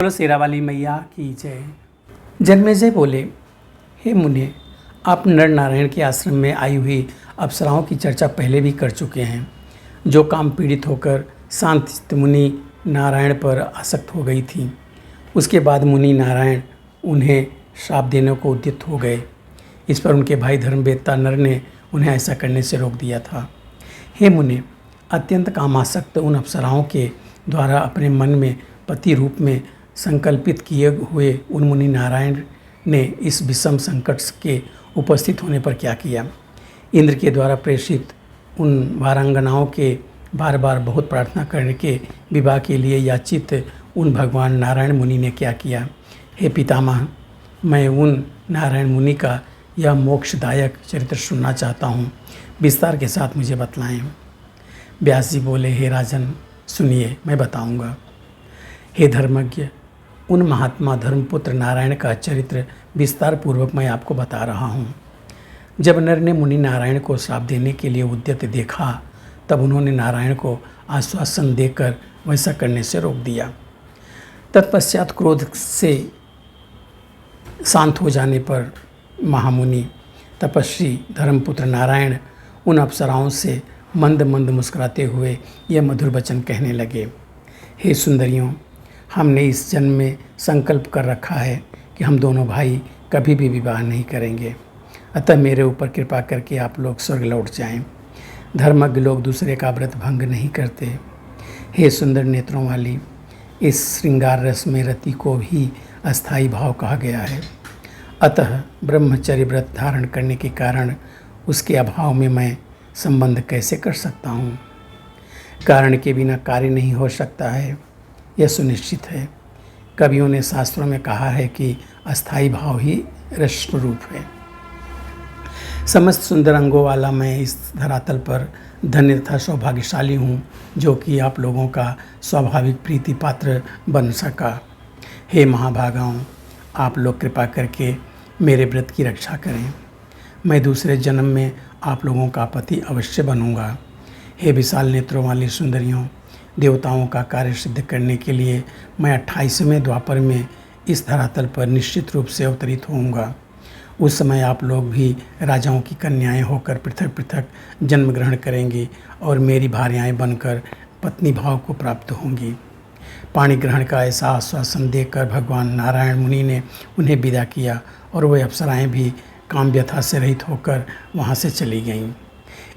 बोलो शेरावाली मैया की जय। जन्मेजय बोले, हे मुने, आप नर नारायण के आश्रम में आई हुई अप्सराओं की चर्चा पहले भी कर चुके हैं, जो काम पीड़ित होकर शांत मुनि नारायण पर आसक्त हो गई थी। उसके बाद मुनि नारायण उन्हें श्राप देने को उद्यत हो गए। इस पर उनके भाई धर्मवेत्ता नर ने उन्हें ऐसा करने से रोक दिया था। हे मुने, अत्यंत कामासक्त उन अप्सराओं के द्वारा अपने मन में पति रूप में संकल्पित किए हुए उन मुनि नारायण ने इस विषम संकट के उपस्थित होने पर क्या किया? इंद्र के द्वारा प्रेषित उन वारांगनाओं के बार बार बहुत प्रार्थना करने के विवाह के लिए याचित उन भगवान नारायण मुनि ने क्या किया? हे पितामह, मैं उन नारायण मुनि का यह मोक्षदायक चरित्र सुनना चाहता हूँ, विस्तार के साथ मुझे बतलाएं। व्यास जी बोले, हे राजन, सुनिए, मैं बताऊंगा। हे धर्मज्ञ, उन महात्मा धर्मपुत्र नारायण का चरित्र विस्तार पूर्वक मैं आपको बता रहा हूँ। जब नर ने मुनि नारायण को श्राप देने के लिए उद्यत देखा, तब उन्होंने नारायण को आश्वासन देकर वैसा करने से रोक दिया। तत्पश्चात क्रोध से शांत हो जाने पर महामुनि तपस्वी धर्मपुत्र नारायण उन अप्सराओं से मंद मंद मुस्कुराते हुए यह मधुर वचन कहने लगे। हे सुंदरियों, हमने इस जन्म में संकल्प कर रखा है कि हम दोनों भाई कभी भी विवाह नहीं करेंगे। अतः मेरे ऊपर कृपा करके आप लोग स्वर्ग लौट जाएं। धर्मज्ञ लोग दूसरे का व्रत भंग नहीं करते। हे सुंदर नेत्रों वाली, इस श्रृंगार रस में रति को भी अस्थायी भाव कहा गया है। अतः ब्रह्मचर्य व्रत धारण करने के कारण उसके अभाव में मैं संबंध कैसे कर सकता हूँ? कारण के बिना कार्य नहीं हो सकता है, यह सुनिश्चित है। कवियों ने शास्त्रों में कहा है कि अस्थायी भाव ही रस रूप है। समस्त सुंदर अंगों वाला मैं इस धरातल पर धन्य तथा सौभाग्यशाली हूँ, जो कि आप लोगों का स्वाभाविक प्रीति पात्र बन सका। हे महाभागाओं, आप लोग कृपा करके मेरे व्रत की रक्षा करें। मैं दूसरे जन्म में आप लोगों का पति अवश्य बनूंगा। हे विशाल नेत्रों वाली सुंदरियों, देवताओं का कार्य सिद्ध करने के लिए मैं 28वें द्वापर में इस धरातल पर निश्चित रूप से अवतरित होऊंगा। उस समय आप लोग भी राजाओं की कन्याएं होकर पृथक पृथक जन्म ग्रहण करेंगी और मेरी भार्याएं बनकर पत्नी भाव को प्राप्त होंगी। पाणी ग्रहण का ऐसा आश्वासन देकर भगवान नारायण मुनि ने उन्हें विदा किया और वे अप्सराएं भी काम व्यथा से रहित होकर वहाँ से चली गईं।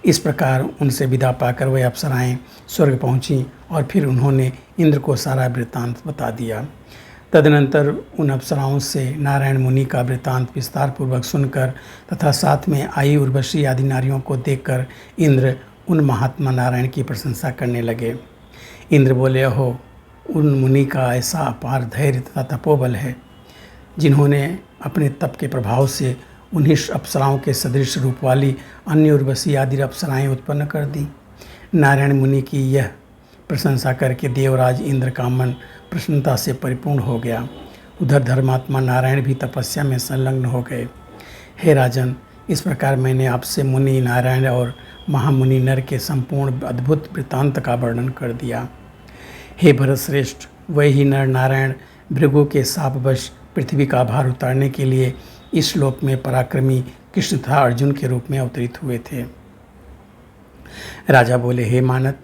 इस प्रकार उनसे विदा पाकर वे अप्सराएं स्वर्ग पहुँचीं और फिर उन्होंने इंद्र को सारा वृत्तांत बता दिया। तदनंतर उन अप्सराओं से नारायण मुनि का वृत्तांत विस्तार पूर्वक सुनकर तथा साथ में आई उर्वशी आदि नारियों को देखकर इंद्र उन महात्मा नारायण की प्रशंसा करने लगे। इंद्र बोले, अहो, उन मुनि का ऐसा अपार धैर्य तथा तपोबल है, जिन्होंने अपने तप के प्रभाव से उन्हीं अप्सराओं के सदृश रूप वाली अन्य उर्वशी आदि अप्सराएं उत्पन्न कर दी। नारायण मुनि की यह प्रशंसा करके देवराज इंद्र का मन प्रसन्नता से परिपूर्ण हो गया। उधर धर्मात्मा नारायण भी तपस्या में संलग्न हो गए। हे राजन, इस प्रकार मैंने आपसे मुनि नारायण और महामुनि नर के संपूर्ण अद्भुत वृत्तांत का वर्णन कर दिया। हे भरतश्रेष्ठ, वही नर नारायण भृगु के शापवश पृथ्वी का भार उतारने के लिए इस श्लोक में पराक्रमी कृष्ण तथा अर्जुन के रूप में अवतरित हुए थे। राजा बोले, हे मानत,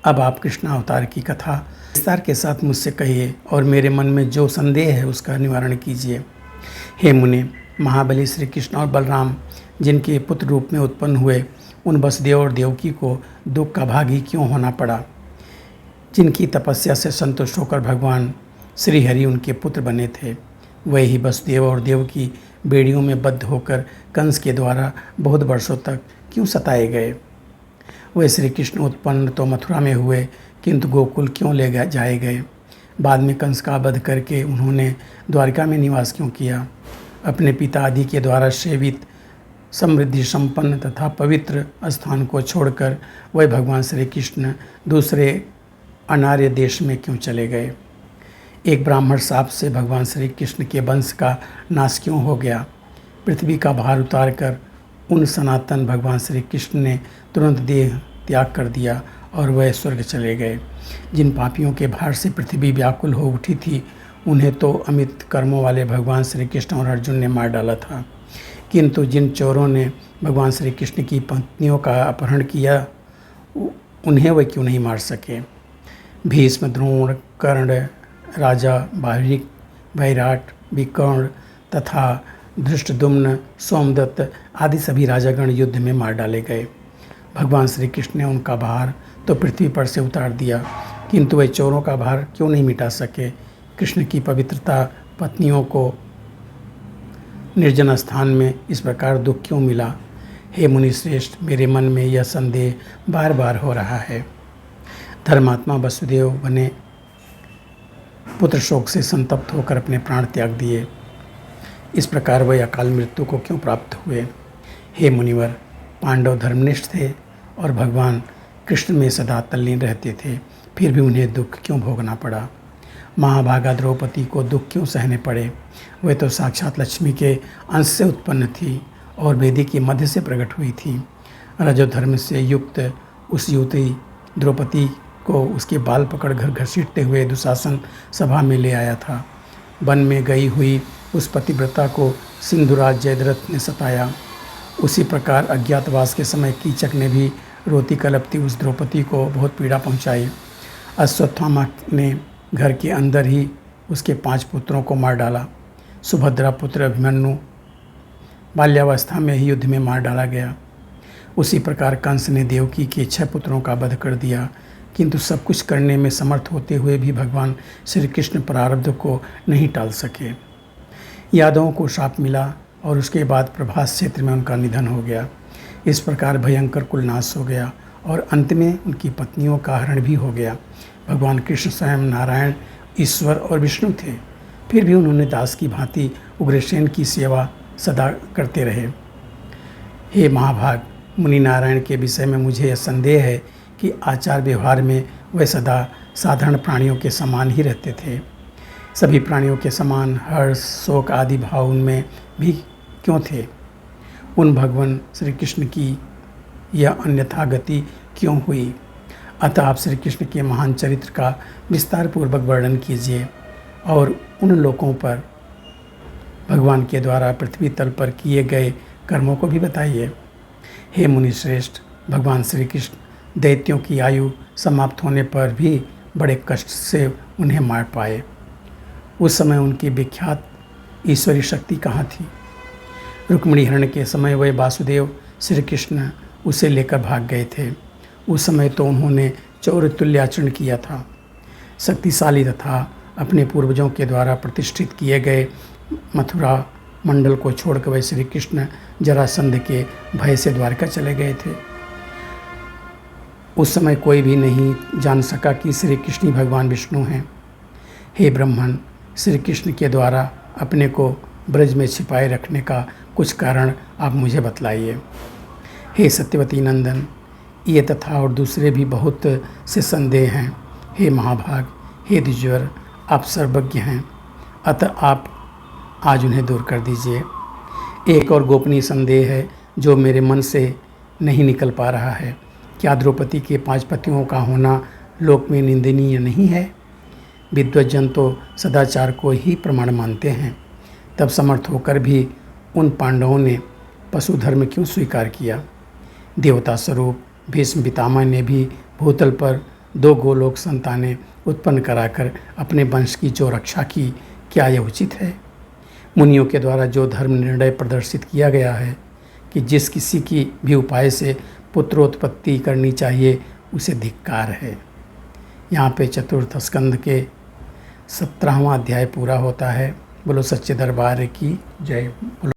अब आप कृष्ण अवतार की कथा विस्तार के साथ मुझसे कहिए और मेरे मन में जो संदेह है उसका निवारण कीजिए। हे मुने, महाबली श्री कृष्ण और बलराम जिनके पुत्र रूप में उत्पन्न हुए, उन वसुदेव और देवकी को दुख का भागी क्यों होना पड़ा? जिनकी तपस्या से संतुष्ट होकर भगवान श्री हरि उनके पुत्र बने थे, वही ही वसुदेव और देवकी बेड़ियों में बद्ध होकर कंस के द्वारा बहुत वर्षों तक क्यों सताए गए? वे श्री कृष्ण उत्पन्न तो मथुरा में हुए, किंतु गोकुल क्यों ले जाए गए? बाद में कंस का वध करके उन्होंने द्वारिका में निवास क्यों किया? अपने पिता आदि के द्वारा सेवित समृद्धि संपन्न तथा पवित्र स्थान को छोड़कर वह भगवान श्री कृष्ण दूसरे अनार्य देश में क्यों चले गए? एक ब्राह्मण शाप से भगवान श्री कृष्ण के वंश का नाश क्यों हो गया? पृथ्वी का भार उतार कर उन सनातन भगवान श्री कृष्ण ने तुरंत देह त्याग कर दिया और वह स्वर्ग चले गए। जिन पापियों के भार से पृथ्वी व्याकुल हो उठी थी, उन्हें तो अमित कर्मों वाले भगवान श्री कृष्ण और अर्जुन ने मार डाला था, किंतु जिन चोरों ने भगवान श्री कृष्ण की पत्नियों का अपहरण किया उन्हें वे क्यों नहीं मार सके। भीष्म, द्रोण, कर्ण, राजा बाहरिक, वैराट, विकर्ण तथा धृष्टद्युम्न, सोमदत्त आदि सभी राजागण युद्ध में मार डाले गए। भगवान श्री कृष्ण ने उनका भार तो पृथ्वी पर से उतार दिया, किंतु वे चोरों का भार क्यों नहीं मिटा सके। कृष्ण की पवित्रता पत्नियों को निर्जन स्थान में इस प्रकार दुख क्यों मिला। हे मुनिश्रेष्ठ, मेरे मन में यह संदेह बार बार हो रहा है। धर्मात्मा वसुदेव बने पुत्र शोक से संतप्त होकर अपने प्राण त्याग दिए। इस प्रकार वे अकाल मृत्यु को क्यों प्राप्त हुए। हे मुनिवर, पांडव धर्मनिष्ठ थे और भगवान कृष्ण में सदा तल्लीन रहते थे, फिर भी उन्हें दुख क्यों भोगना पड़ा। महाभागा द्रौपदी को दुख क्यों सहने पड़े। वे तो साक्षात लक्ष्मी के अंश से उत्पन्न थी और वेदी के मध्य से प्रकट हुई थी। रजोधर्म से युक्त उस युवती द्रौपदी को उसके बाल पकड़ घर घसीटते हुए दुशासन सभा में ले आया था। वन में गई हुई उस पतिव्रता को सिंधुराज जयद्रथ ने सताया। उसी प्रकार अज्ञातवास के समय कीचक ने भी रोती कलपती उस द्रौपदी को बहुत पीड़ा पहुंचाई। अश्वत्थामा ने घर के अंदर ही उसके 5 पुत्रों को मार डाला। सुभद्रा पुत्र अभिमन्यु बाल्यावस्था में ही युद्ध में मार डाला गया। उसी प्रकार कंस ने देवकी के 6 पुत्रों का वध कर दिया, किंतु सब कुछ करने में समर्थ होते हुए भी भगवान श्री कृष्ण प्रारब्ध को नहीं टाल सके। यादवों को शाप मिला और उसके बाद प्रभास क्षेत्र में उनका निधन हो गया। इस प्रकार भयंकर कुलनाश हो गया और अंत में उनकी पत्नियों का हरण भी हो गया। भगवान कृष्ण स्वयं नारायण, ईश्वर और विष्णु थे, फिर भी उन्होंने दास की भांति उग्रसेन की सेवा सदा करते रहे। हे महाभाग, मुनि नारायण के विषय में मुझे यह संदेह है कि आचार व्यवहार में वे सदा साधारण प्राणियों के समान ही रहते थे। सभी प्राणियों के समान हर्ष, शोक आदि भाव उनमें भी क्यों थे। उन भगवान श्री कृष्ण की यह अन्यथा गति क्यों हुई। अतः आप श्री कृष्ण के महान चरित्र का विस्तार पूर्वक वर्णन कीजिए और उन लोगों पर भगवान के द्वारा पृथ्वी तल पर किए गए कर्मों को भी बताइए। हे मुनिश्रेष्ठ, भगवान श्री कृष्ण दैत्यों की आयु समाप्त होने पर भी बड़े कष्ट से उन्हें मार पाए। उस समय उनकी विख्यात ईश्वरी शक्ति कहाँ थी। रुक्मिणी हरण के समय वह वासुदेव श्री कृष्ण उसे लेकर भाग गए थे। उस समय तो उन्होंने चौर तुल्य आचरण किया था। शक्तिशाली तथा अपने पूर्वजों के द्वारा प्रतिष्ठित किए गए मथुरा मंडल को छोड़कर वह श्री कृष्ण जरासंध के भय से द्वारका चले गए थे। उस समय कोई भी नहीं जान सका कि श्री कृष्ण भगवान विष्णु हैं। हे ब्राह्मण, श्री कृष्ण के द्वारा अपने को ब्रज में छिपाए रखने का कुछ कारण आप मुझे बतलाइए। हे सत्यवती नंदन, ये तथा और दूसरे भी बहुत से संदेह हैं। हे महाभाग, हे द्विजवर, आप सर्वज्ञ हैं, अतः आप आज उन्हें दूर कर दीजिए। एक और गोपनीय संदेह है जो मेरे मन से नहीं निकल पा रहा है। क्या द्रौपदी के 5 पतियों का होना लोक में निंदनीय नहीं है। विद्वज्जन तो सदाचार को ही प्रमाण मानते हैं, तब समर्थ होकर भी उन पांडवों ने पशु धर्म क्यों स्वीकार किया। देवता स्वरूप भीष्म पितामह ने भी भूतल पर 2 गोलोक संतानें उत्पन्न कराकर अपने वंश की जो रक्षा की, क्या यह उचित है। मुनियों के द्वारा जो धर्म निर्णय प्रदर्शित किया गया है कि जिस किसी की भी उपाय से पुत्रोत्पत्ति करनी चाहिए, उसे धिक्कार है। यहाँ पे चतुर्थ स्कंद के 17वां अध्याय पूरा होता है। बोलो सच्चे दरबार की जय। बोलो।